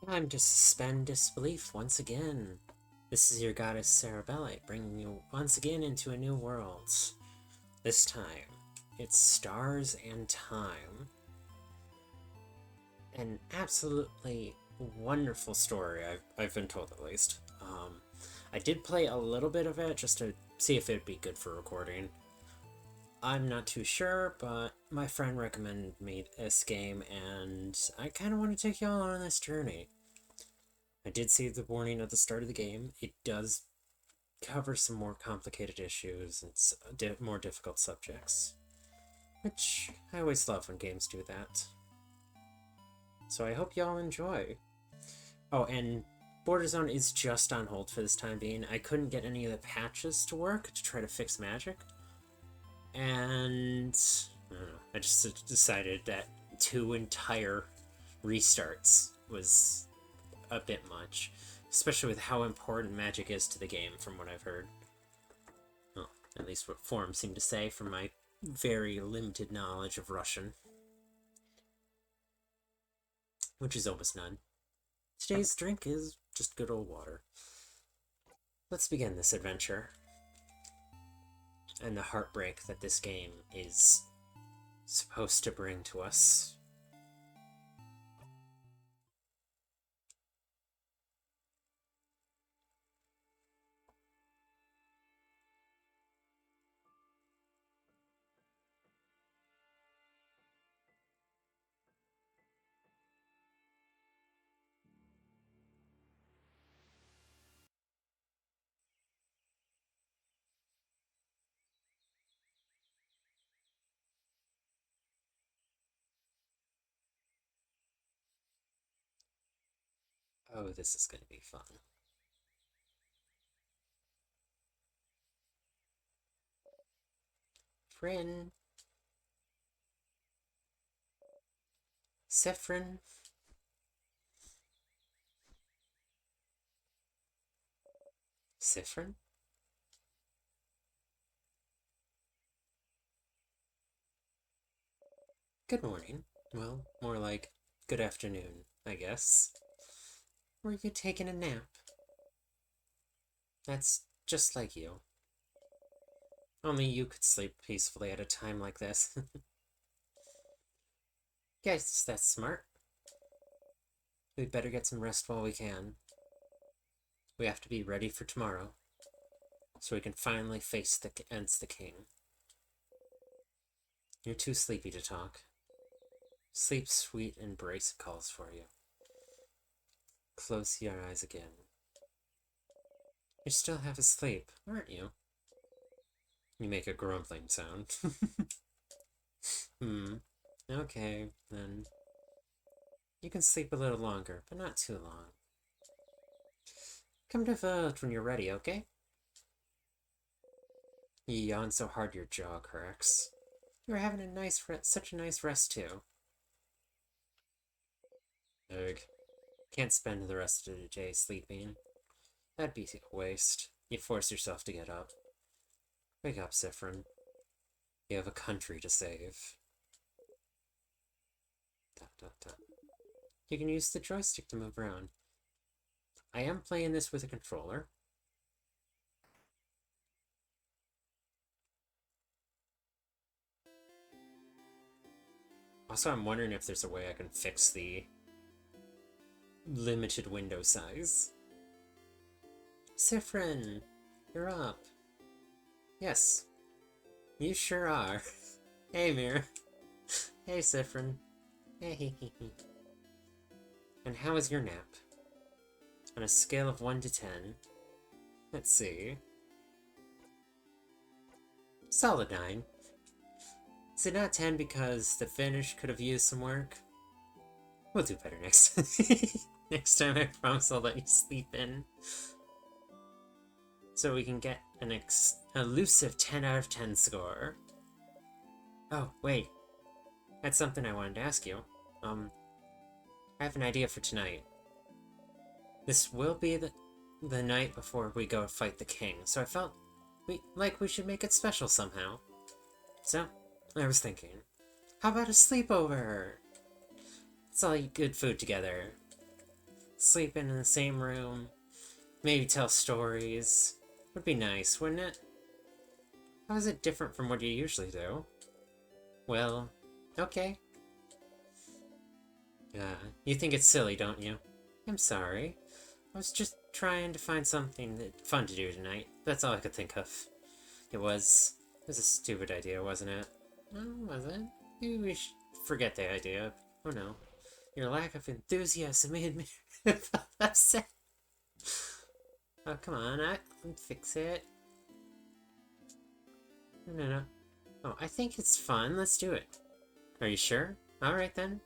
Time to suspend disbelief once again. This is your goddess Cerebellite, bringing you once again into a new world. This time, it's stars and time. An absolutely wonderful story, I've been told at least. I did play a little bit of it just to see if it'd be good for recording. I'm not too sure, but my friend recommended me this game, and I kind of want to take y'all on this journey. I did see the warning at the start of the game. It does cover some more complicated issues and more difficult subjects, which I always love when games do that. So I hope y'all enjoy. Oh, and Border Zone is just on hold for this time being. I couldn't get any of the patches to work to try to fix magic, and I don't know, I just decided that 2 entire restarts was a bit much, especially with how important magic is to the game from what I've heard. Well, at least what forums seem to say from my very limited knowledge of Russian, which is almost none. Today's drink is just good old water. Let's begin this adventure and the heartbreak that this game is supposed to bring to us. Oh, this is going to be fun. Frin. Sefrin. Sifrin? Good morning. Well, more like good afternoon, I guess. Were you taking a nap? That's just like you. Only you could sleep peacefully at a time like this. Guess that's smart. We'd better get some rest while we can. We have to be ready for tomorrow, so we can finally face the king. You're too sleepy to talk. Sleep's sweet embrace calls for you. Close your eyes again. You're still half asleep, aren't you? You make a grumbling sound. Okay, then. You can sleep a little longer, but not too long. Come to vote when you're ready, okay? You yawn so hard your jaw cracks. You were having such a nice rest too. Ugh. Can't spend the rest of the day sleeping. That'd be a waste. You force yourself to get up. Wake up, Sifrin. You have a country to save. Dot, dot, dot. You can use the joystick to move around. I am playing this with a controller. Also, I'm wondering if there's a way I can fix the limited window size. Sifrin, you're up. Yes, you sure are. Hey, Mira. Hey, Sifrin. Hey. And how was your nap? On a scale of 1 to 10, let's see. Solid 9. Is it not 10 because the finish could have used some work? We'll do better next time. Next time, I promise I'll let you sleep in. So we can get an elusive 10 out of 10 score. Oh, wait. That's something I wanted to ask you. I have an idea for tonight. This will be the night before we go fight the king, so I felt we should make it special somehow. So, I was thinking, how about a sleepover? Let's all eat good food together. Sleep in the same room. Maybe tell stories. Would be nice, wouldn't it? How is it different from what you usually do? Well, okay. You think it's silly, don't you? I'm sorry. I was just trying to find something fun to do tonight. That's all I could think of. It was a stupid idea, wasn't it? Oh, was it? Maybe we should forget the idea. Oh no. Your lack of enthusiasm made me upset. Oh, come on, I can fix it. No. Oh, I think it's fun. Let's do it. Are you sure? Alright then.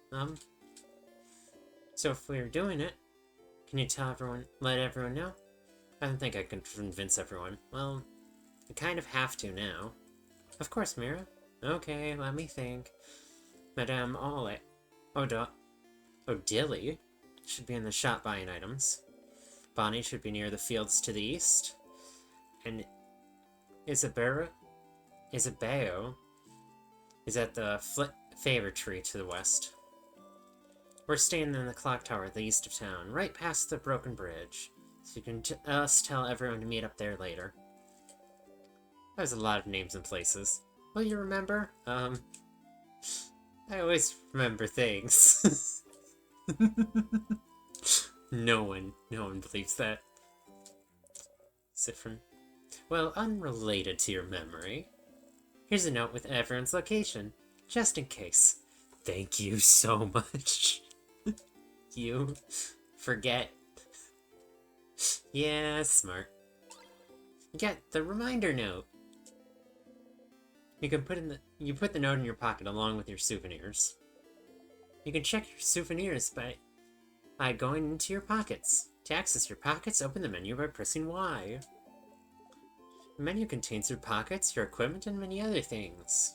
So if we're doing it, can you let everyone know? I don't think I can convince everyone. Well, I kind of have to now. Of course, Mira. Okay, let me think. Madame Odili should be in the shop buying items. Bonnie should be near the fields to the east. And Isabeo is at the favor tree to the west. We're staying in the clock tower at the east of town, right past the broken bridge. So you can just tell everyone to meet up there later. There's a lot of names and places. Will you remember? I always remember things. No one believes that. Siffrin. Well, unrelated to your memory. Here's a note with everyone's location, just in case. Thank you so much. You forget. Yeah, smart. You got the reminder note. You can put the note in your pocket along with your souvenirs. You can check your souvenirs by going into your pockets. To access your pockets, open the menu by pressing Y. The menu contains your pockets, your equipment, and many other things.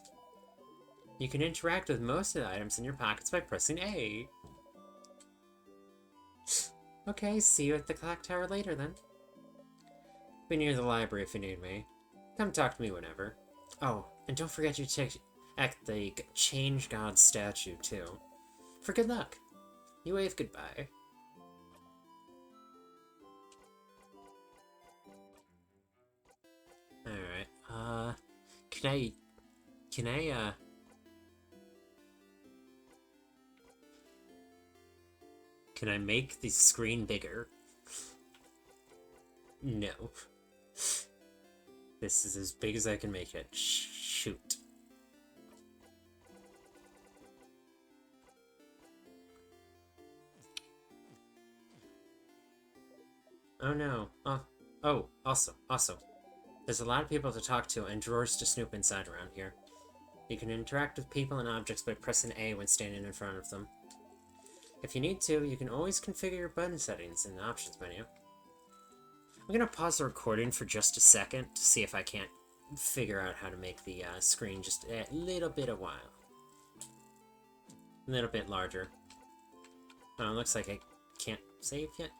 You can interact with most of the items in your pockets by pressing A. Okay, see you at the clock tower later then. Be near the library if you need me. Come talk to me whenever. Oh, and don't forget you check the Change God statue too. For good luck. You wave goodbye. Alright, can I make the screen bigger? No. This is as big as I can make it. Shoot. Oh no. Oh, also. There's a lot of people to talk to and drawers to snoop inside around here. You can interact with people and objects by pressing A when standing in front of them. If you need to, you can always configure your button settings in the options menu. I'm gonna pause the recording for just a second to see if I can't figure out how to make the screen just a little bit a little bit larger. Oh, it looks like I can't save yet.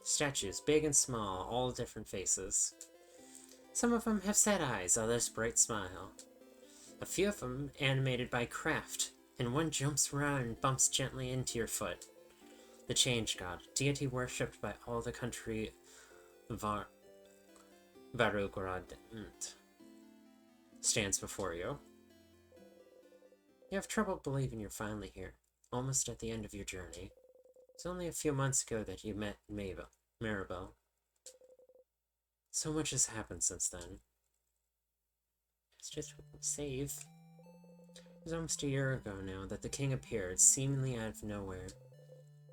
Statues, big and small, all different faces. Some of them have sad eyes, others bright smile. A few of them animated by craft, and one jumps around and bumps gently into your foot. The Change God, deity worshipped by all the country Varugorod stands before you. You have trouble believing you're finally here, almost at the end of your journey. It's only a few months ago that you met Maribel. So much has happened since then. Let's just save. It was almost a year ago now that the king appeared, seemingly out of nowhere.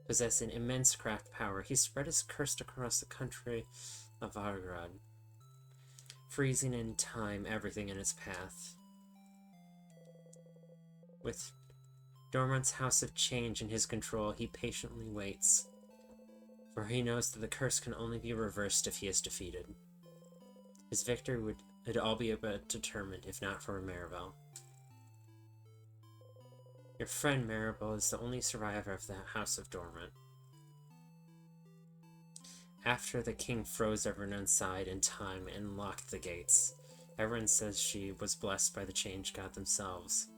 Possessing immense craft power, he spread his curse across the country of Vargrad, freezing in time everything in its path. With Dormant's House of Change in his control, he patiently waits, for he knows that the curse can only be reversed if he is defeated. His victory would all be but determined if not for Maribel. Your friend Maribel is the only survivor of the House of Dormant. After the king froze everyone inside in time and locked the gates, everyone says she was blessed by the Change God themselves,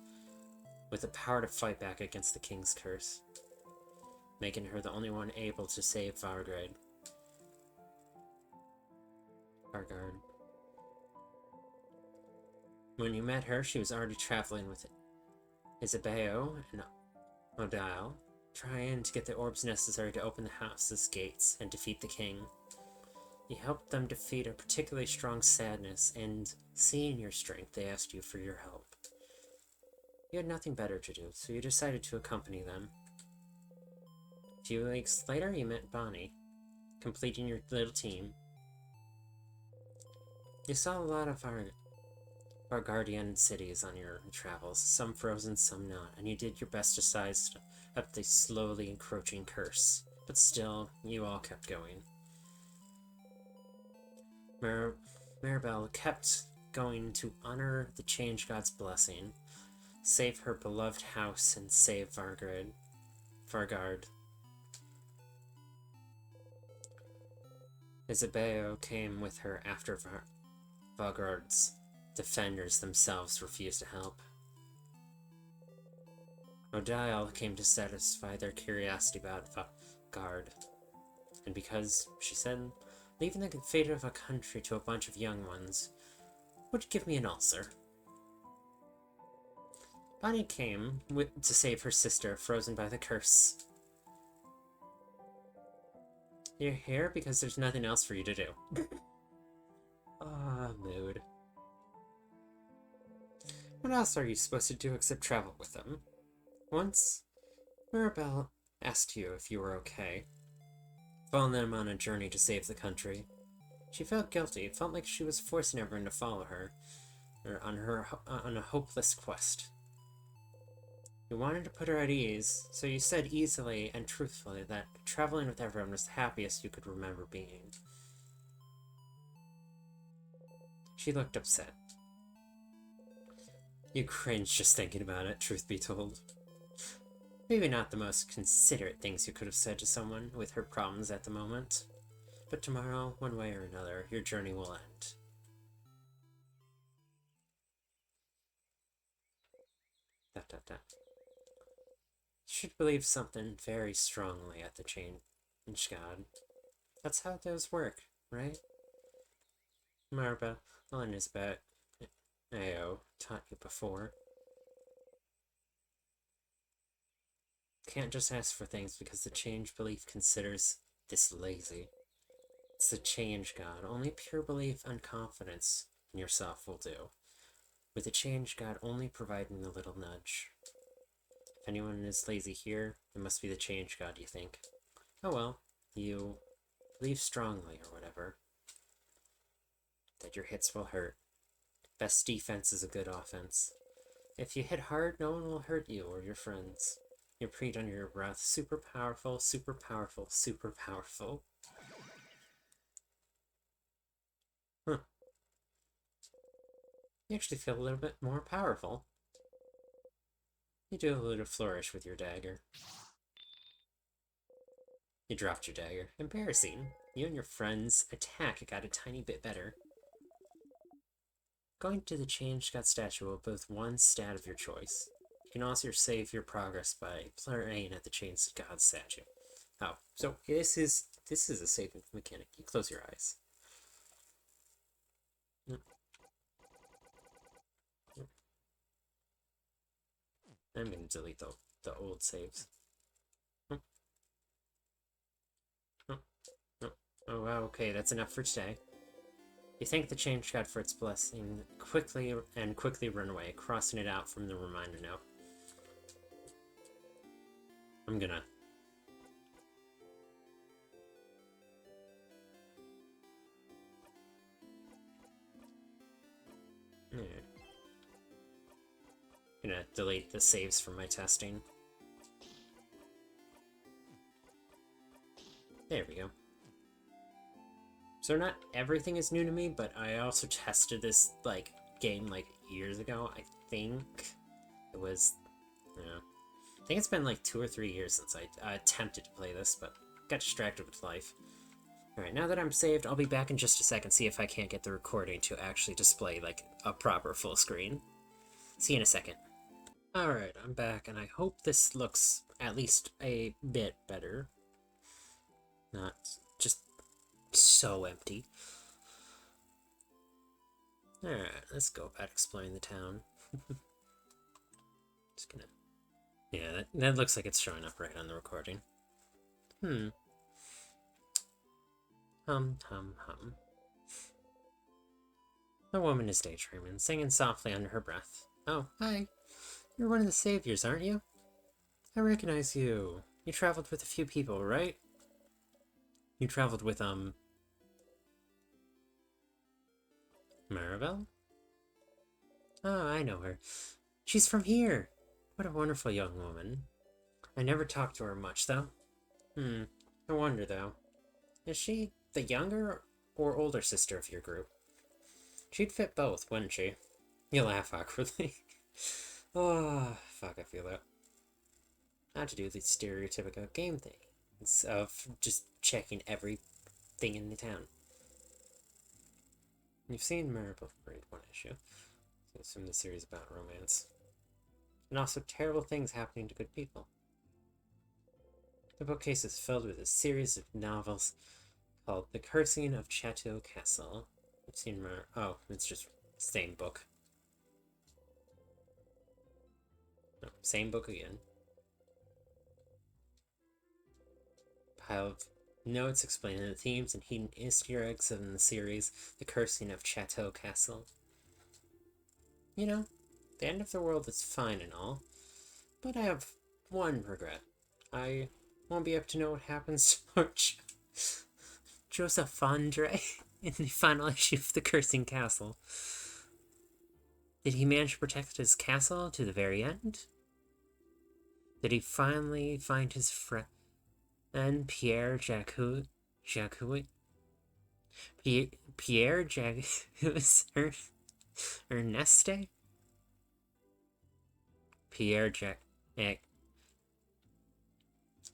with the power to fight back against the king's curse. making her the only one able to save Vargard. When you met her, she was already traveling with Isabeo and Odile, trying to get the orbs necessary to open the house's gates and defeat the king. You helped them defeat a particularly strong sadness, and seeing your strength, they asked you for your help. You had nothing better to do, so you decided to accompany them. A few weeks later, you met Bonnie, completing your little team. You saw a lot of our guardian cities on your travels, some frozen, some not, and you did your best to size up the slowly encroaching curse. But still, you all kept going. Maribel kept going to honor the Change God's blessing, save her beloved house, and save Vargard. Isabeo came with her after Vargard's defenders themselves refused to help. Odile came to satisfy their curiosity about Vargard, and because, she said, leaving the fate of a country to a bunch of young ones would give me an ulcer. Bonnie came to save her sister, frozen by the curse. You're here because there's nothing else for you to do. Mood. What else are you supposed to do except travel with them? Once, Maribel asked you if you were okay, following them on a journey to save the country. She felt guilty, felt like she was forcing everyone to follow her, on a hopeless quest. You wanted to put her at ease, so you said easily and truthfully that traveling with everyone was the happiest you could remember being. She looked upset. You cringed just thinking about it, truth be told. Maybe not the most considerate things you could have said to someone with her problems at the moment, but tomorrow, one way or another, your journey will end. You should believe something very strongly at the Change God. That's how those work, right? Maribel and Isabel taught you before. Can't just ask for things because the Change belief considers this lazy. It's the Change God. Only pure belief and confidence in yourself will do, with the Change God only providing a little nudge. If anyone is lazy here, it must be the Change God, you think. Oh well, you believe strongly or whatever. That your hits will hurt. Best defense is a good offense. If you hit hard, no one will hurt you or your friends. You preach under your breath, super powerful, super powerful, super powerful. Huh. You actually feel a little bit more powerful. You do a little flourish with your dagger. You dropped your dagger. Embarrassing. You and your friends' attack got a tiny bit better. Going to the Change God statue will both one stat of your choice. You can also save your progress by playing at the Change God statue. Oh, so this is a saving mechanic. You close your eyes. I'm going to delete the old saves. Oh, wow, okay, that's enough for today. You thank the Change God for its blessing quickly run away, crossing it out from the reminder note. I'm gonna... Yeah. Gonna delete the saves from my testing. There we go. So not everything is new to me, but I also tested this game years ago. I think it was, I think it's been 2 or 3 years since I attempted to play this, but got distracted with life. Alright, now that I'm saved, I'll be back in just a second, see if I can't get the recording to actually display a proper full screen. See you in a second. Alright, I'm back, and I hope this looks at least a bit better. Not just so empty. Alright, let's go about exploring the town. Just gonna... Yeah, that looks like it's showing up right on the recording. Hum, hum, hum. The woman is daydreaming, singing softly under her breath. Oh, hi. You're one of the saviors, aren't you? I recognize you. You traveled with a few people, right? You traveled with, Maribel? Oh, I know her. She's from here. What a wonderful young woman. I never talked to her much, though. I wonder, though. Is she the younger or older sister of your group? She'd fit both, wouldn't she? You laugh awkwardly. Oh, fuck, I feel that. Not to do the stereotypical game thing of just checking everything in the town. You've seen Maribel read one issue. So it's from the series about romance. And also terrible things happening to good people. The bookcase is filled with a series of novels called The Cursing of Chateau Castle. I've seen oh, it's just same book. No, same book again. Pile of notes explaining the themes and hidden Easter eggs in the series The Cursing of Chateau Castle. You know, the end of the world is fine and all, but I have one regret. I won't be able to know what happens to Joseph Andre in the final issue of The Cursing Castle. Did he manage to protect his castle to the very end? Did he finally find his friend Pierre Jacques Erneste? Pierre Jacques...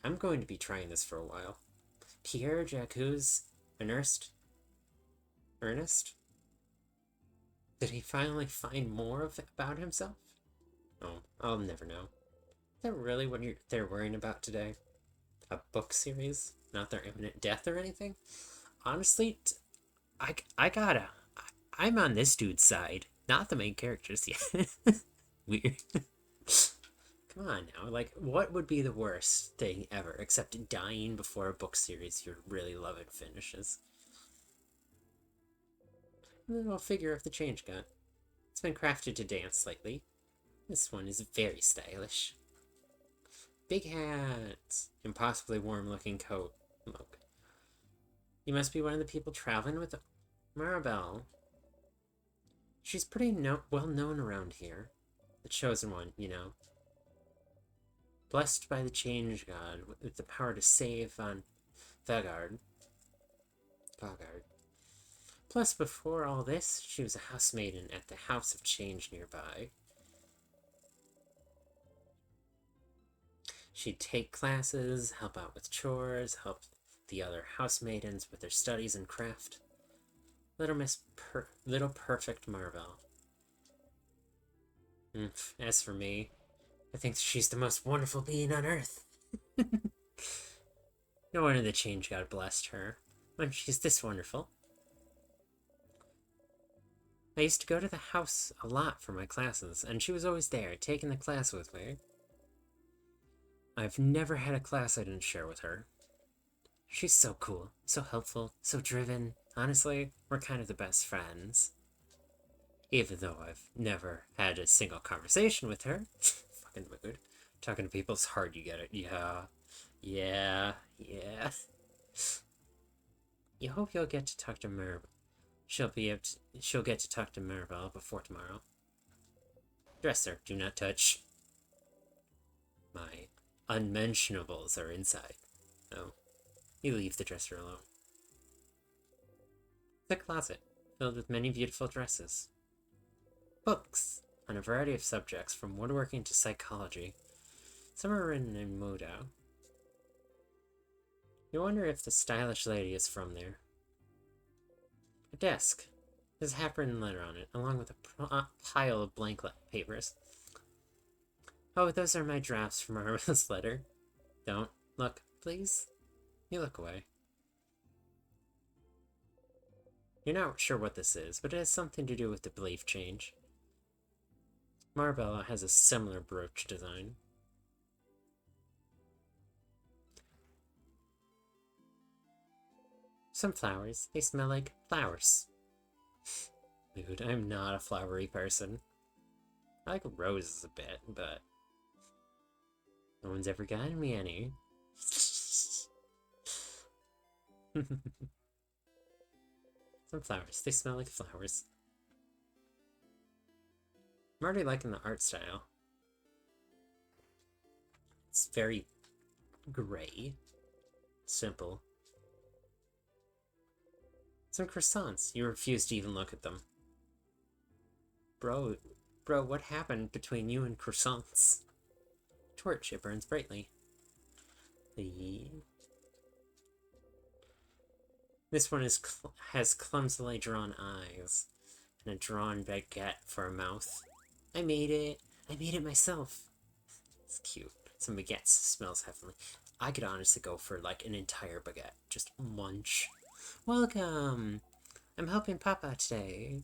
I'm going to be trying this for a while. Pierre Jacques Ernest? Did he finally find more about himself? Oh, I'll never know. Is that really what they're worrying about today? A book series? Not their imminent death or anything? Honestly, I'm on this dude's side. Not the main characters yet. Weird. Come on now, like, what would be the worst thing ever, except dying before a book series you really love it finishes? A little figure of the change god. It's been crafted to dance slightly. This one is very stylish. Big hat, impossibly warm-looking coat. Look. You must be one of the people traveling with Maribel. She's pretty well known around here. The chosen one, you know. Blessed by the change god with the power to save on Vagard. Plus, before all this, she was a housemaiden at the House of Change nearby. She'd take classes, help out with chores, help the other housemaidens with their studies and craft. Little perfect Maribel. As for me, I think she's the most wonderful being on Earth. No wonder the change god blessed her, when she's this wonderful. I used to go to the house a lot for my classes, and she was always there, taking the class with me. I've never had a class I didn't share with her. She's so cool, so helpful, so driven. Honestly, we're kind of the best friends. Even though I've never had a single conversation with her. Fucking mood. Talking to people's hard, you get it. Yeah. You hope you'll get to talk to Maribel. She'll get to talk to Maribel before tomorrow. Dresser, do not touch. My unmentionables are inside. Oh, you leave the dresser alone. The closet, filled with many beautiful dresses. Books, on a variety of subjects, from woodworking to psychology. Some are written in Modo. You wonder if the stylish lady is from there. A desk. There's a handwritten letter on it, along with a pile of blank papers. Oh, those are my drafts from Maribel's letter. Don't look, please. You look away. You're not sure what this is, but it has something to do with the belief change. Marbella has a similar brooch design. Some flowers, they smell like flowers. Dude, I'm not a flowery person. I like roses a bit, but no one's ever gotten me any. Some flowers, they smell like flowers. I'm already liking the art style. It's very gray. Simple. Some croissants. You refuse to even look at them. Bro, what happened between you and croissants? Torch, it burns brightly. This one has clumsily drawn eyes and a drawn baguette for a mouth. I made it. I made it myself. It's cute. Some baguettes smells heavenly. I could honestly go for like an entire baguette. Just munch. Welcome. I'm helping Papa today.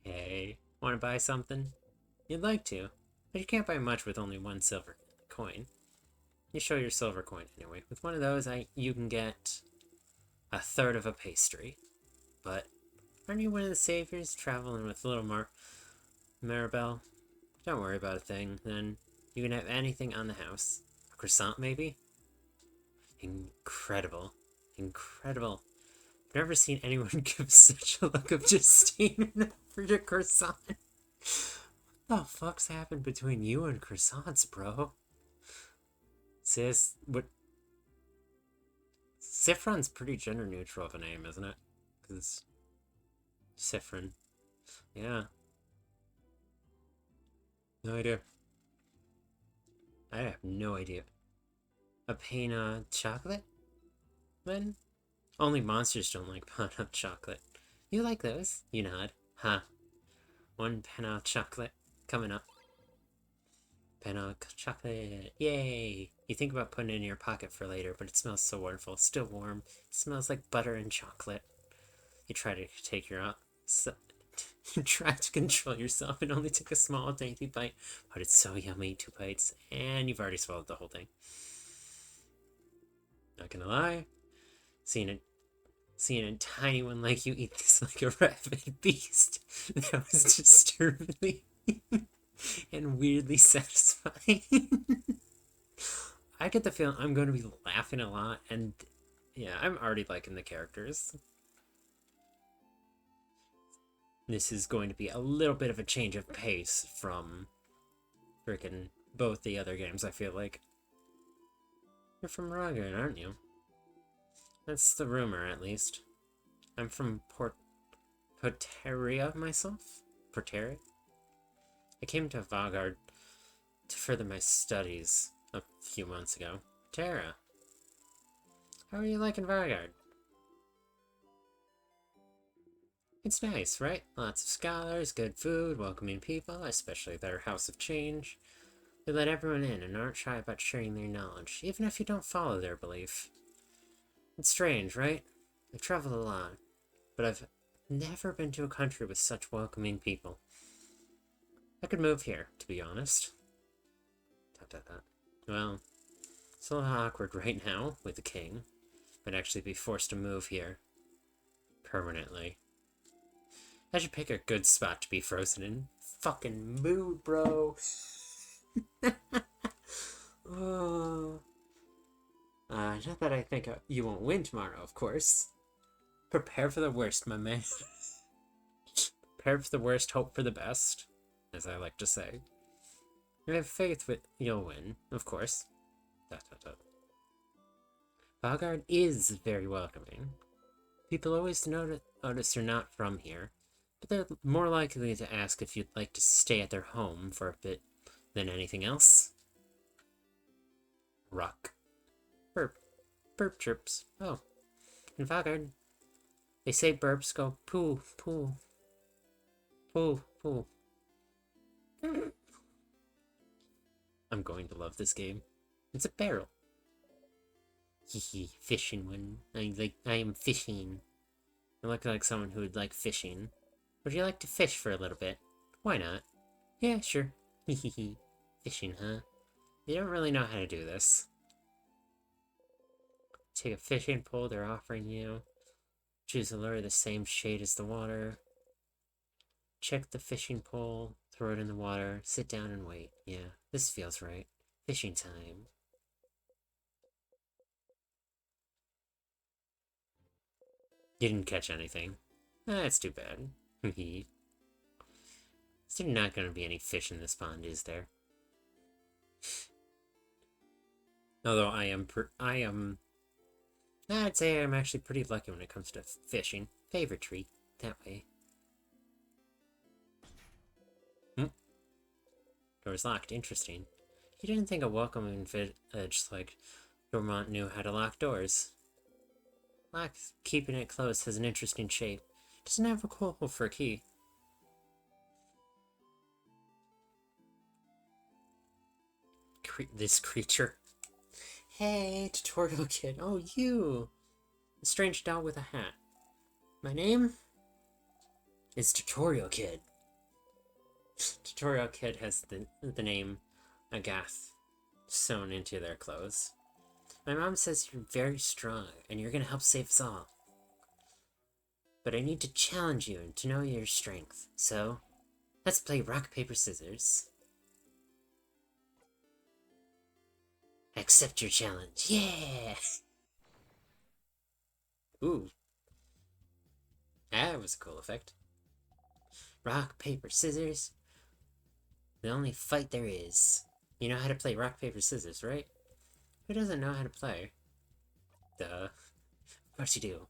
Hey, want to buy something? You'd like to, but you can't buy much with only one silver coin. You show your silver coin anyway. With one of those, you can get a third of a pastry. But aren't you one of the saviors traveling with little Maribel? Don't worry about a thing, then. You can have anything on the house. A croissant, maybe? Incredible. Incredible. I've never seen anyone give such a look of disdain for a croissant. What the fuck's happened between you and croissants, bro? Sis, what? Siffron's pretty gender neutral of a name, isn't it? Because Siffron. Yeah. No idea. I have no idea. A pina chocolate? Then? Only monsters don't like pina chocolate. You like those? You nod. Huh. One pina chocolate coming up. Pina chocolate. Yay! You think about putting it in your pocket for later, but it smells so wonderful. It's still warm. It smells like butter and chocolate. You try to take your you try to control yourself and only take a small dainty bite, but it's so yummy. 2 bites, and you've already swallowed the whole thing. Not gonna lie, seeing a tiny one like you eat this like a rabid beast, that was disturbingly and weirdly satisfying. I get the feeling I'm going to be laughing a lot, and yeah, I'm already liking the characters. This is going to be a little bit of a change of pace from freaking both the other games, I feel like. You're from Ragan, aren't you? That's the rumor, at least. I'm from Porteria myself? Porteria? I came to Vagard to further my studies a few months ago. Terra, how are you liking Vagard? It's nice, right? Lots of scholars, good food, welcoming people, especially their House of Change. They let everyone in and aren't shy about sharing their knowledge, even if you don't follow their belief. It's strange, right? I've traveled a lot, but I've never been to a country with such welcoming people. I could move here, to be honest. Well, it's a little awkward right now with the king. Might actually be forced to move here. Permanently. I should pick a good spot to be frozen in. Fucking mood, bro. Oh. Not that I think you won't win tomorrow, of course. Prepare for the worst, my man. Prepare for the worst, hope for the best, as I like to say. I have faith you'll win, of course. Vagard is very welcoming. People always notice you're not from here, but they're more likely to ask if you'd like to stay at their home for a bit than anything else. Rock. Burp. Burp chirps. Oh. In Vagard, they say burps go poo, poo. Poo, poo. I'm going to love this game. It's a barrel. Hehe, fishing one. I am fishing. I look like someone who would like fishing. Would you like to fish for a little bit? Why not? Yeah, sure. Hehehe. Fishing, huh? You don't really know how to do this. Take a fishing pole they're offering you. Choose a lure the same shade as the water. Check the fishing pole, throw it in the water, sit down and wait. Yeah, this feels right. Fishing time. Didn't catch anything. That's too bad. There's not gonna be any fish in this pond, is there? Although I'd say I'm actually pretty lucky when it comes to fishing. Favorite treat, that way. Door's locked, interesting. You didn't think a welcoming village like Dormont knew how to lock doors. Keeping it closed has an interesting shape. Doesn't have a hole for a key. This creature. Hey, tutorial kid. Oh, you! A strange doll with a hat. My name is Tutorial Kid. Tutorial Kid has the name Agath sewn into their clothes. My mom says you're very strong, and you're gonna help save us all. But I need to challenge you to know your strength, so let's play rock, paper, scissors. Accept your challenge, yeah! Ooh. That was a cool effect. Rock, paper, scissors. The only fight there is. You know how to play rock, paper, scissors, right? Who doesn't know how to play? Duh. Of course you do.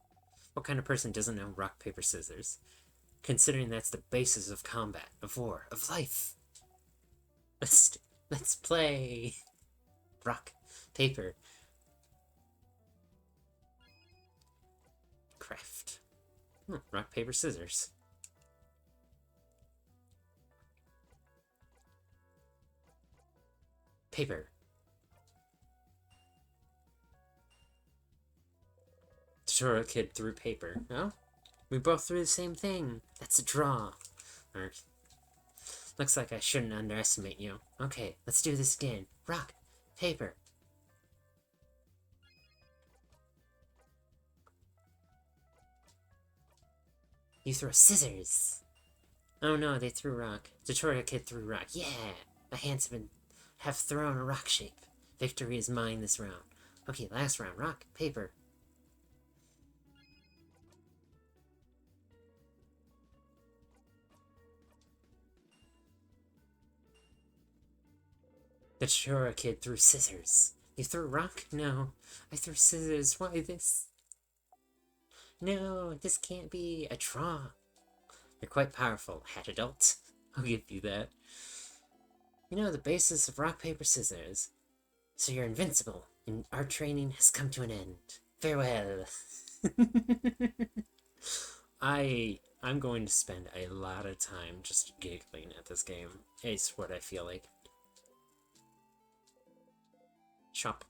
What kind of person doesn't know rock, paper, scissors? Considering that's the basis of combat, of war, of life. Let's play. Rock, paper. Craft. Rock, paper, scissors. Paper. Tutorial Kid threw paper. No? We both threw the same thing. That's a draw. Looks like I shouldn't underestimate you. Okay, let's do this again. Rock, paper. You throw scissors. Oh no, they threw rock. Tutorial Kid threw rock. Yeah! My hands have thrown a rock shape. Victory is mine this round. Okay, last round. Rock, paper. The Tutorial Kid threw scissors. You threw rock? No. I threw scissors. Why this? No, this can't be a draw. You're quite powerful, hat adult. I'll give you that. You know the basis of rock, paper, scissors. So you're invincible, and our training has come to an end. Farewell. I'm going to spend a lot of time just giggling at this game. It's what I feel like. Shop.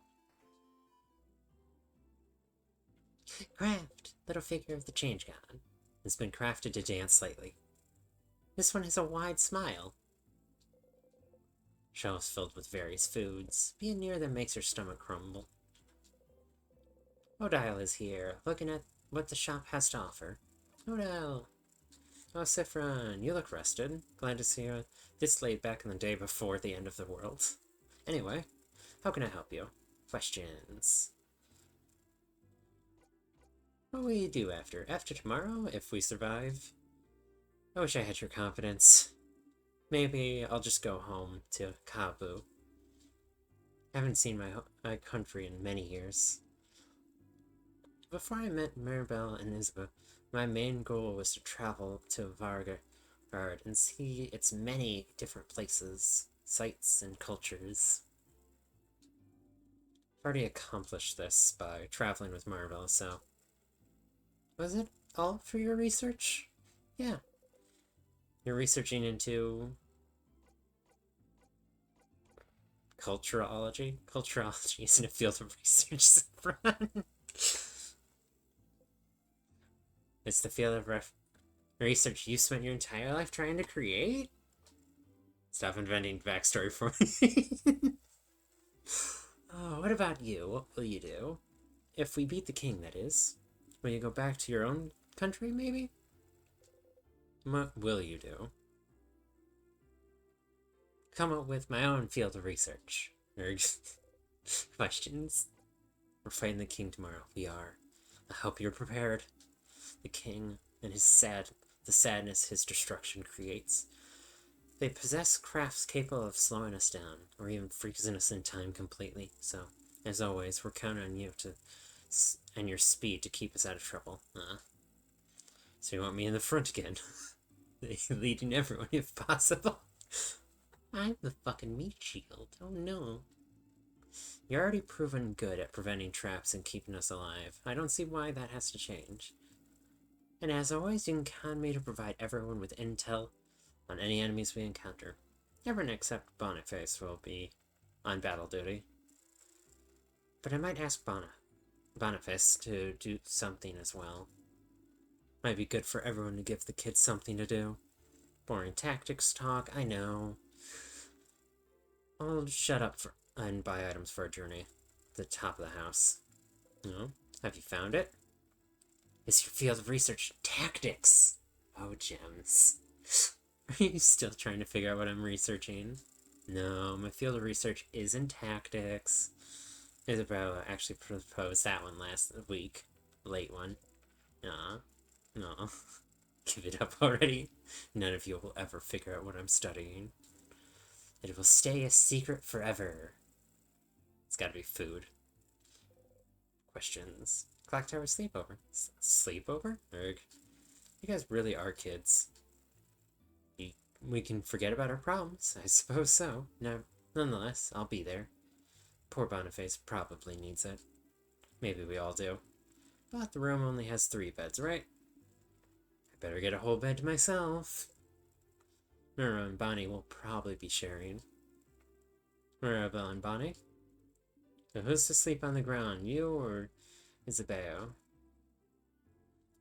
Craft! Little figure of the change god. Has been crafted to dance slightly. This one has a wide smile. Shelves filled with various foods. Being near them makes her stomach crumble. Odile is here, looking at what the shop has to offer. Odile! Oh, Sifron, you look rested. Glad to see you this late back in the day before the end of the world. Anyway, how can I help you? Questions? What will you do after? After tomorrow, if we survive? I wish I had your confidence. Maybe I'll just go home to Kabu. Haven't seen my country in many years. Before I met Mirabelle and Isabel, my main goal was to travel to Vargard and see its many different places, sites, and cultures. I've already accomplished this by traveling with Mirabelle, so... Was it all for your research? Yeah. You're researching into... Culturology? Culturology isn't a field of research, Saffron. It's the field of research you spent your entire life trying to create? Stop inventing backstory for me. Oh, what about you? What will you do? If we beat the king, that is. Will you go back to your own country, maybe? What will you do? Come up with my own field of research. Questions? We're fighting the king tomorrow. We are. I hope you're prepared. The king and the sadness his destruction creates. They possess crafts capable of slowing us down, or even freezing us in time completely. So, as always, we're counting on you and your speed to keep us out of trouble. So you want me in the front again? Leading everyone if possible. I'm the fucking meat shield. Oh no. You're already proven good at preventing traps and keeping us alive. I don't see why that has to change. And as always, you can count on me to provide everyone with intel on any enemies we encounter. Everyone except Boniface will be on battle duty. But I might ask Boniface to do something as well. Might be good for everyone to give the kids something to do. Boring tactics talk, I know. I'll shut up and buy items for a journey. The top of the house. No? Have you found it? It's your field of research. Tactics! Oh, gems. Are you still trying to figure out what I'm researching? No, my field of research isn't tactics. Isabella actually proposed that one last week. Late one. No. Give it up already. None of you will ever figure out what I'm studying. It will stay a secret forever. It's gotta be food. Questions. Clock Tower sleepover. Sleepover? Erg. You guys really are kids. We can forget about our problems. I suppose so. No, nonetheless, I'll be there. Poor Boniface probably needs it. Maybe we all do. But the room only has 3 beds, right? I better get a whole bed to myself. Mira and Bonnie will probably be sharing. Mirabelle and Bonnie? So who's to sleep on the ground, you or Isabel?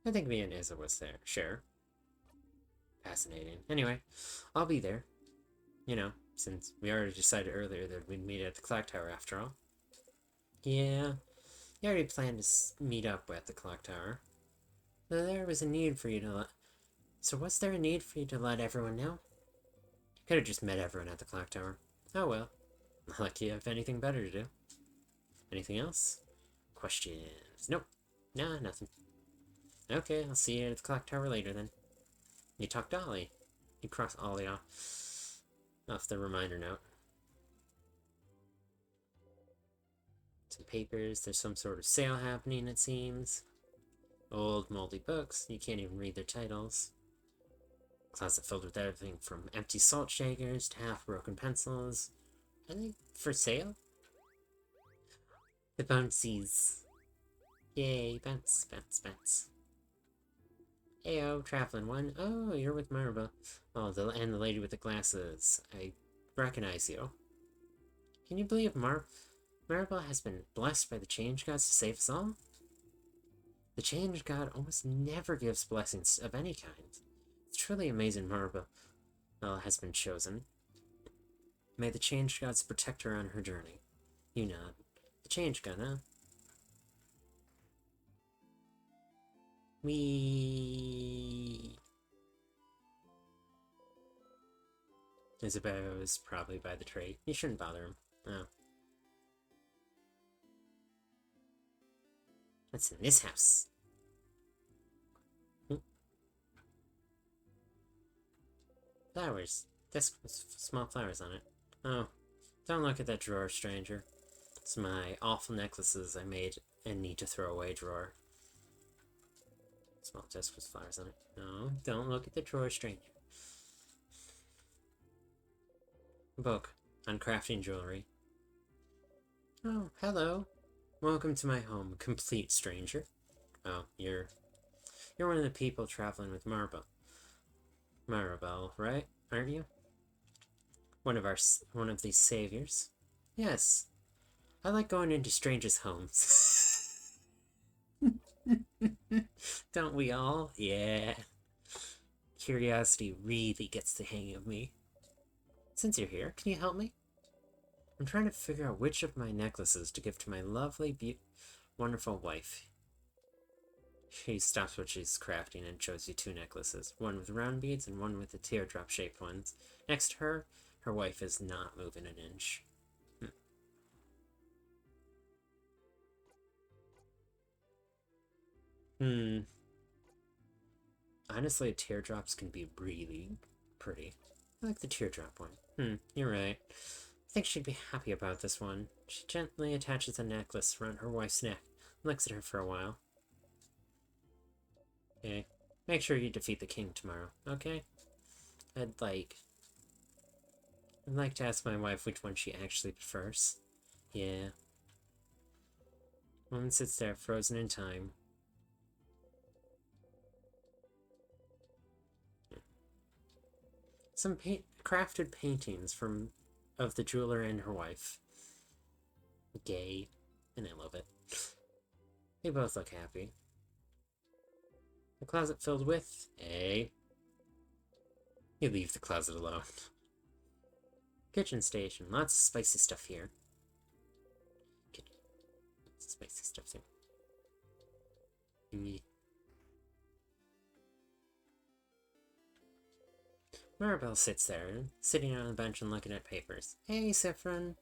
I think me and Isa was there. Share. Fascinating. Anyway, I'll be there. You know, since we already decided earlier that we'd meet at the clock tower after all. Yeah, you already planned to meet up at the clock tower. So there was a need for you to let... So was there a need for you to let everyone know? You could have just met everyone at the clock tower. Oh well. Not like you have anything better to do. Anything else? Questions? Nope. Nah, nothing. Okay, I'll see you at the clock tower later then. You talk to Ollie. You cross Ollie off the reminder note. Some papers. There's some sort of sale happening, it seems. Old, moldy books. You can't even read their titles. Closet filled with everything from empty salt shakers to half-broken pencils. Are they for sale? The bouncies. Yay, bounce, bounce, bounce. Heyo, traveling one. Oh, you're with Marba. Oh, and the lady with the glasses. I recognize you. Can you believe Marba has been blessed by the Change Gods to save us all? The Change God almost never gives blessings of any kind. It's truly amazing Marba has been chosen. May the Change Gods protect her on her journey. You nod. The Change God, huh? Isabel is probably by the tree. You shouldn't bother him. Oh. What's in this house? Flowers. Desk with small flowers on it. Oh. Don't look at that drawer, stranger. It's my awful necklaces I made and need to throw away drawer. Small desk with flowers on it. No, don't look at the drawer, stranger. Book on crafting jewelry. Oh, hello. Welcome to my home, complete stranger. Oh, you're one of the people traveling with Maribel, right? Aren't you? One of these saviors. Yes, I like going into strangers' homes. Don't we all? Yeah. Curiosity really gets the hang of me. Since you're here, can you help me? I'm trying to figure out which of my necklaces to give to my lovely, wonderful wife. She stops what she's crafting and shows you two necklaces, one with round beads and one with the teardrop-shaped ones. Next to her, her wife is not moving an inch. Hmm. Honestly, teardrops can be really pretty. I like the teardrop one. You're right. I think she'd be happy about this one. She gently attaches a necklace around her wife's neck and looks at her for a while. Okay. Make sure you defeat the king tomorrow, okay? I'd like to ask my wife which one she actually prefers. Yeah. Woman sits there, frozen in time. Some crafted paintings of the jeweler and her wife. Gay, and I love it. They both look happy. The closet filled with You leave the closet alone. Kitchen station. Lots of spicy stuff here. Lots of spicy stuff here. Maribel sits there, sitting on the bench and looking at papers. Hey, Sifrin.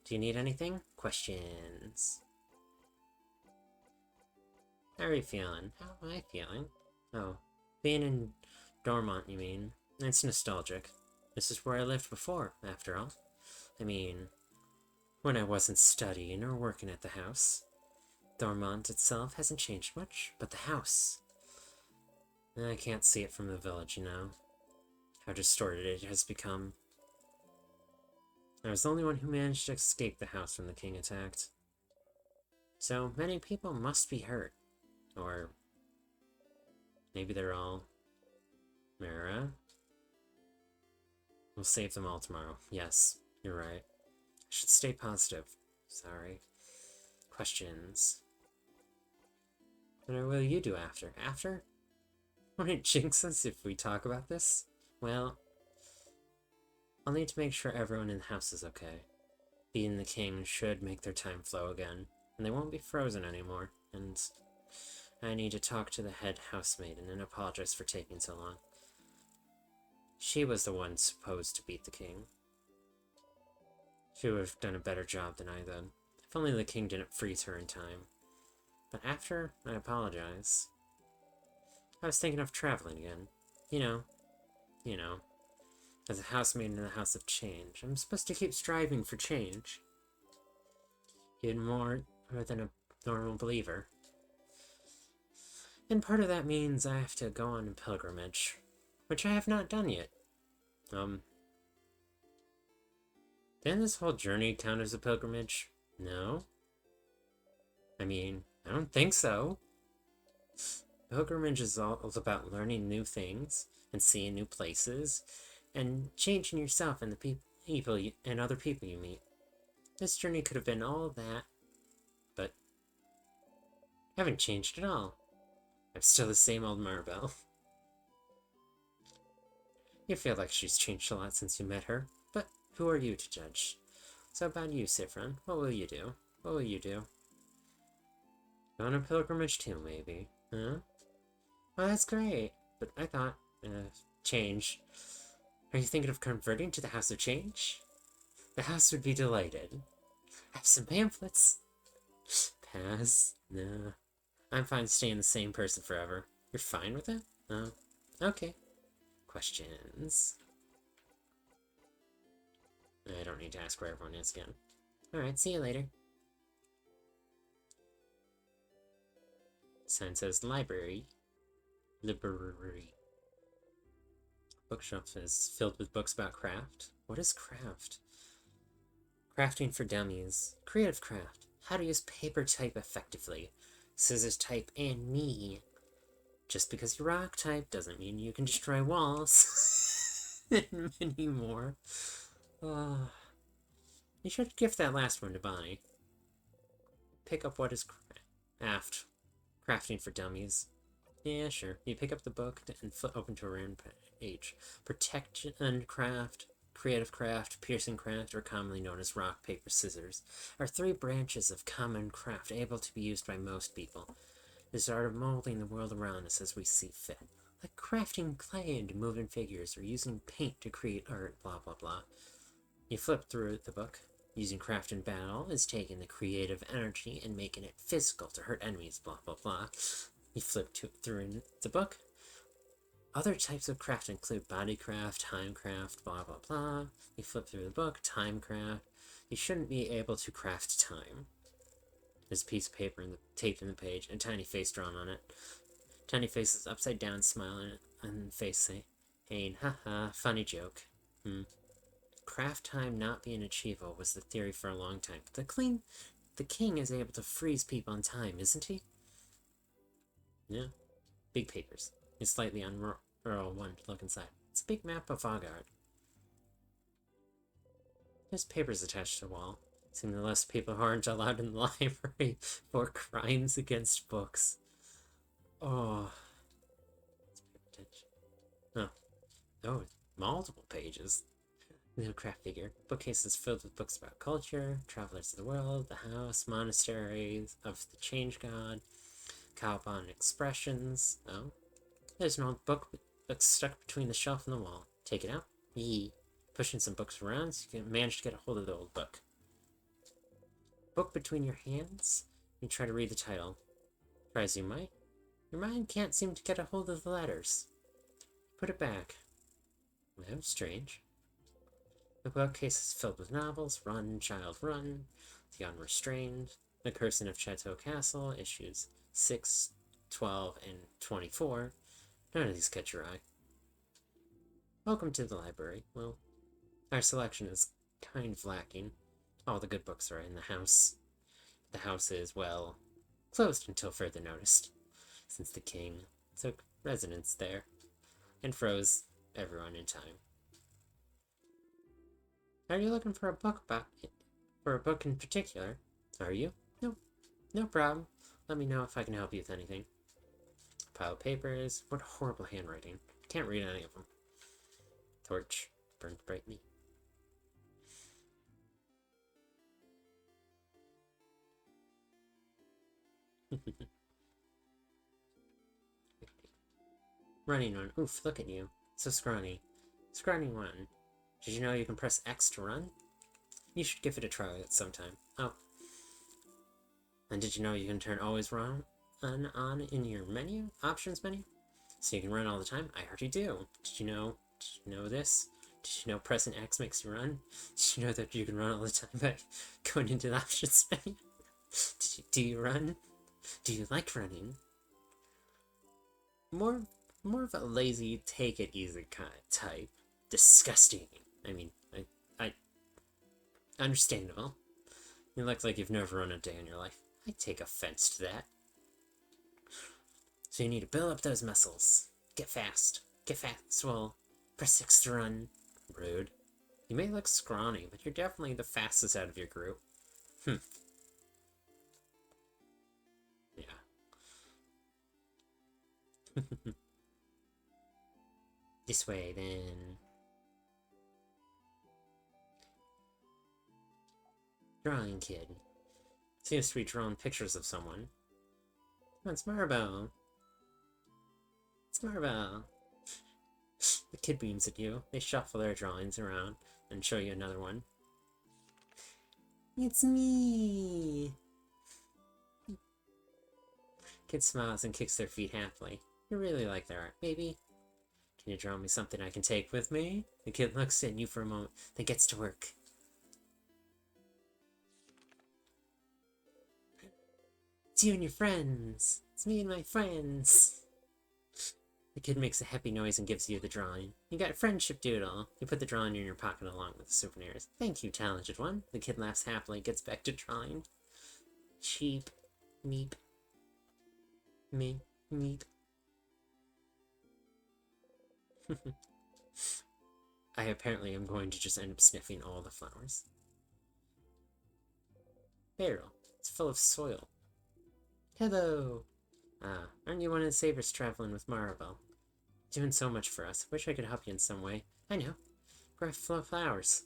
Do you need anything? Questions. How are you feeling? How am I feeling? Oh, being in Dormont, you mean? It's nostalgic. This is where I lived before, after all. I mean, when I wasn't studying or working at the house. Dormont itself hasn't changed much, but the house. I can't see it from the village, you know. How distorted it has become. I was the only one who managed to escape the house when the king attacked. So many people must be hurt. Or maybe they're all... Mara? We'll save them all tomorrow. Yes, you're right. I should stay positive. Sorry. Questions. What will you do after? After? Won't it jinx us if we talk about this? Well, I'll need to make sure everyone in the house is okay. Being the king should make their time flow again, and they won't be frozen anymore, and I need to talk to the head housemaiden and apologize for taking so long. She was the one supposed to beat the king. She would have done a better job than I did. If only the king didn't freeze her in time. But after I apologize, I was thinking of traveling again. You know, as a housemaid in the House of Change. I'm supposed to keep striving for change. Even more than a normal believer. And part of that means I have to go on a pilgrimage, which I have not done yet. Didn't this whole journey count as a pilgrimage? No? I mean, I don't think so. Pilgrimage is all about learning new things and seeing new places and changing yourself and the people and other people you meet. This journey could have been all that, but I haven't changed at all. I'm still the same old Maribel. You feel like she's changed a lot since you met her, but who are you to judge? So about you, Sifrin, what will you do? What will you do? Go on a pilgrimage too, maybe. Huh? Oh, that's great. But I thought, change. Are you thinking of converting to the House of Change? The house would be delighted. Have some pamphlets. Pass? No. I'm fine staying the same person forever. You're fine with it? Oh. Okay. Questions? I don't need to ask where everyone is again. Alright, see you later. Sign says library. Library. Bookshelf is filled with books about craft. What is craft? Crafting for dummies. Creative craft. How to use paper type effectively. Scissors type and me. Just because you rock type doesn't mean you can destroy walls. And many more. You should gift that last one to Bonnie. Pick up what is crafting for dummies. Yeah, sure. You pick up the book and flip open to a random page. Protection craft, creative craft, piercing craft, or commonly known as rock, paper, scissors, are 3 branches of common craft able to be used by most people. It is the art of molding the world around us as we see fit. Like crafting clay into moving figures or using paint to create art, blah blah blah. You flip through the book. Using craft in battle is taking the creative energy and making it physical to hurt enemies, blah blah blah. You flip through the book. Other types of craft include body craft, time craft, blah blah blah. You flip through the book, time craft. You shouldn't be able to craft time. There's a piece of paper taped in the page, and a tiny face drawn on it. Tiny face is upside down, smiling, and the face saying, haha, funny joke. Craft time not being achievable was the theory for a long time. But the king is able to freeze people in time, isn't he? Yeah. Big papers. It's slightly unroll one to look inside. It's a big map of Fogard. There's papers attached to the wall. Seem to list people who aren't allowed in the library for crimes against books. Oh. Oh. Oh, multiple pages. No craft figure. Bookcases filled with books about culture, travelers of the world, the house, monasteries of the change god, Cowbon expressions. Oh. There's an old book that's stuck between the shelf and the wall. Take it out. Yee. Pushing some books around so you can manage to get a hold of the old book. Book between your hands. You try to read the title. Try as you might. Your mind can't seem to get a hold of the letters. Put it back. Well, strange. The bookcase is filled with novels. Run, Child, Run. The Unrestrained. The Curse of Chateau Castle. Issues 6, 12, and 24. None of these catch your eye. Welcome to the library. Well, our selection is kind of lacking. All the good books are in the house. The house is, well, closed until further notice, since the king took residence there and froze everyone in time. Are you looking for a book in particular? Are you? No problem. Let me know if I can help you with anything. Pile of papers. What horrible handwriting. Can't read any of them. Torch burned brightly. Running one. Oof, look at you. So scrawny. Scrawny one. Did you know you can press X to run? You should give it a try at some time. Oh. And did you know you can turn always run on in your menu? Options menu? So you can run all the time? I heard you do. Did you know this? Did you know pressing X makes you run? Did you know that you can run all the time by going into the options menu? Do you run? Do you like running? More of a lazy, take it easy kind of type. Disgusting. I mean, I understandable. You look like you've never run a day in your life. I take offense to that. So you need to build up those muscles. Get fast. Get fast. Well, press X to run. Rude. You may look scrawny, but you're definitely the fastest out of your group. Yeah. This way, then. Drawing kid. Seems to be drawing pictures of someone. Come on, it's Maribel. It's Maribel. The kid beams at you. They shuffle their drawings around and show you another one. It's me! Kid smiles and kicks their feet happily. You really like their art, baby. Can you draw me something I can take with me? The kid looks at you for a moment, then gets to work. It's you and your friends. It's me and my friends. The kid makes a happy noise and gives you the drawing. You got a friendship doodle. You put the drawing in your pocket along with the souvenirs. Thank you, talented one. The kid laughs happily and gets back to drawing. Cheap. Meep. Me. Meep. I apparently am going to just end up sniffing all the flowers. Barrel. It's full of soil. Hello! Ah, aren't you one of the saviors traveling with Maribel? Doing so much for us. Wish I could help you in some way. I know. Grow flowers.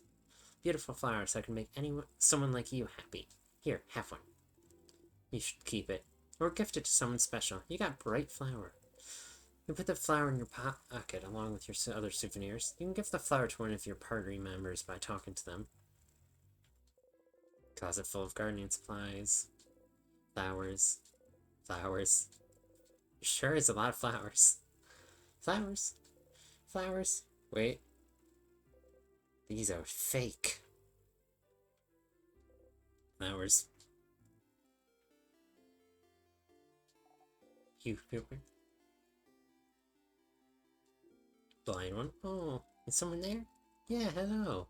Beautiful flowers that can make someone like you happy. Here, have one. You should keep it. Or gift it to someone special. You got bright flower. You put the flower in your pocket along with your other souvenirs. You can give the flower to one of your party members by talking to them. Closet full of gardening supplies. Flowers. Flowers. Sure is a lot of flowers. Flowers. Flowers. Wait. These are fake. Flowers. You. Blind one. Oh, is someone there? Yeah, hello.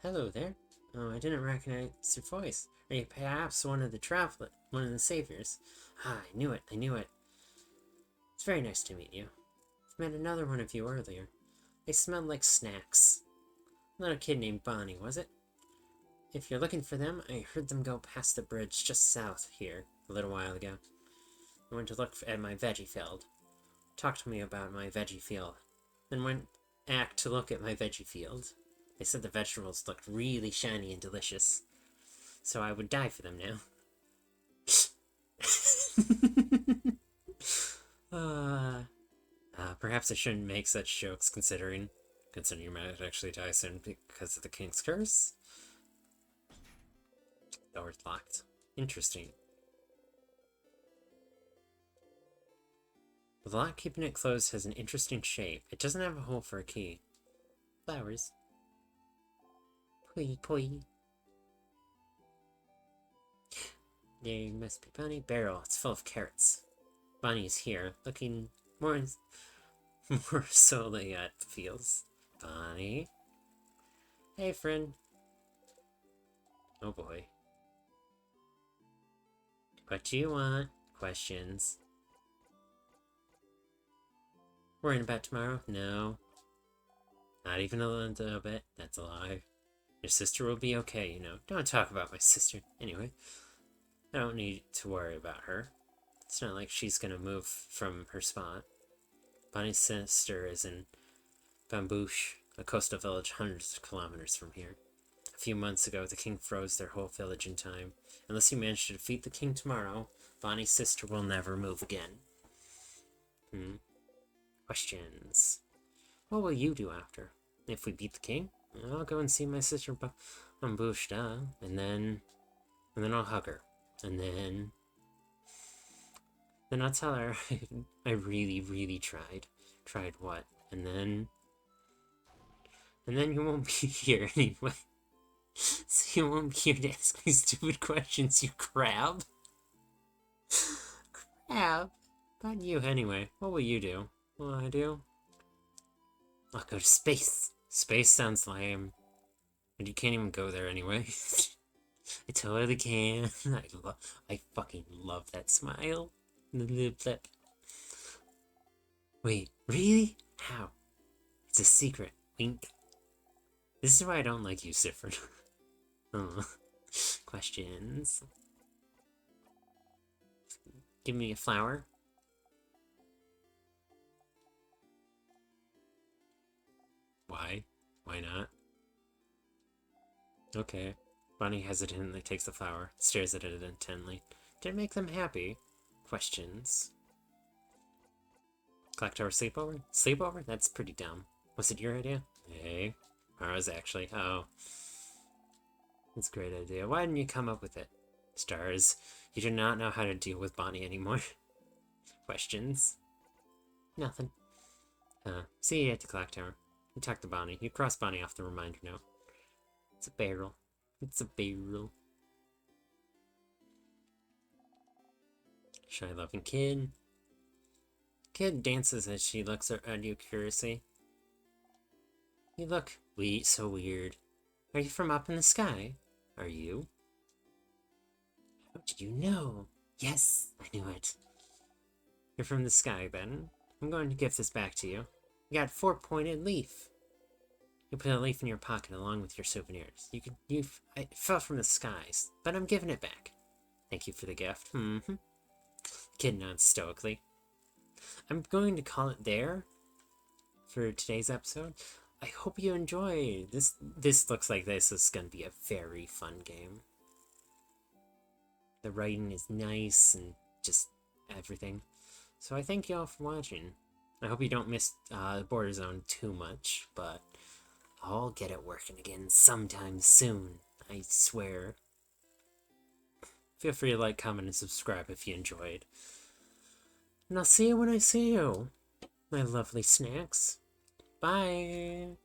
Hello there. Oh, I didn't recognize your voice. Are you perhaps one of the saviors? Ah, I knew it. It's very nice to meet you. I met another one of you earlier. They smelled like snacks. Not a kid named Bonnie, was it? If you're looking for them, I heard them go past the bridge just south here a little while ago. I went to look at my veggie field. Talk to me about my veggie field. Then went to look at my veggie field. They said the vegetables looked really shiny and delicious. So I would die for them now. Perhaps I shouldn't make such jokes considering you might actually die soon because of the king's curse. Door's locked. Interesting. The lock keeping it closed has an interesting shape. It doesn't have a hole for a key. Flowers. Poi. There must be Bonnie. Barrel. It's full of carrots. Bonnie's here, looking more solely at the fields. Bonnie. Hey, friend. Oh boy. What do you want? Questions. Worrying about tomorrow? No. Not even a little bit. That's a lie. Your sister will be okay, you know. Don't talk about my sister. Anyway, I don't need to worry about her. It's not like she's gonna move from her spot. Bonnie's sister is in Bambouche, a coastal village hundreds of kilometers from here. A few months ago, the king froze their whole village in time. Unless you manage to defeat the king tomorrow, Bonnie's sister will never move again. Questions. What will you do after? If we beat the king? I'll go and see my sister Bambouche, and then I'll hug her. And then I'll tell her I really tried. Tried what? And then you won't be here anyway. So you won't be here to ask me stupid questions, you crab. Crab. About you anyway. What will you do? What will I do? I'll go to space. Space sounds lame. And you can't even go there anyway. I totally can. I fucking love that smile. The lip flip. Wait, really? How? It's a secret. Wink. This is why I don't like you, Sifford. Questions? Give me a flower. Why? Why not? Okay. Bonnie hesitantly takes the flower, stares at it intently. Did it make them happy? Questions. Clock Tower sleepover? Sleepover? That's pretty dumb. Was it your idea? Hey. Ours actually. Oh. That's a great idea. Why didn't you come up with it? Stars. You do not know how to deal with Bonnie anymore. Questions? Nothing. See you at the clock tower. You talk to Bonnie. You cross Bonnie off the reminder note. It's a barrel. It's a barrel. Shy-loving kid. Kid dances as she looks at you curiously. You look so weird. Are you from up in the sky? Are you? How did you know? Yes, I knew it. You're from the sky, then. I'm going to give this back to you. You got 4-pointed leaf. You put a leaf in your pocket along with your souvenirs. It fell from the skies, but I'm giving it back. Thank you for the gift. Mm-hmm. Kid nods stoically. I'm going to call it there for today's episode. I hope you enjoy this. This looks like this is going to be a very fun game. The writing is nice and just everything. So I thank you all for watching. I hope you don't miss Border Zone too much, but I'll get it working again sometime soon, I swear. Feel free to like, comment, and subscribe if you enjoyed. And I'll see you when I see you, my lovely snacks. Bye!